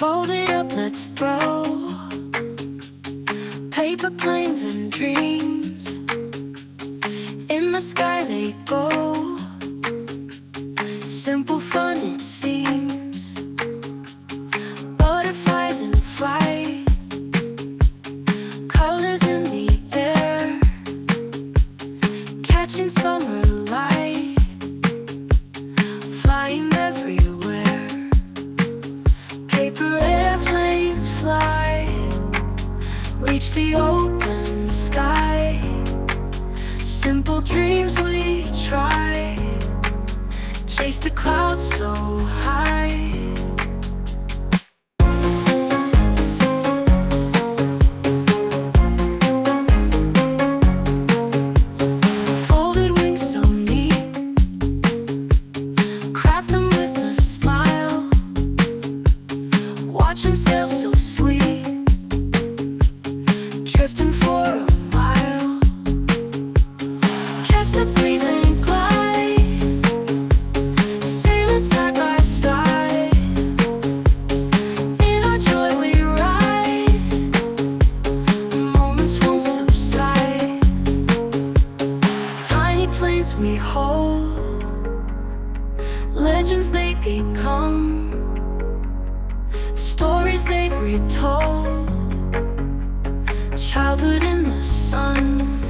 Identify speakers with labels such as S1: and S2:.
S1: Fold it up, let's throw paper planes and dreams. In the sky they go, simple fun it seems. Butterflies in flight, colors in the air, catching summer light, flying everywhere. Paper airplanes fly, reach the open sky. Simple dreams we try, chase the clouds so high. Folded wings so neat, craft them with a smile. Watch them sail so sweet, drifting for a mile. Catch the breeze and glide, sailing side by side. In our joy we ride, moments won't subside. Tiny planes we hold, legends they become, stories they've retold, childhood in the sun.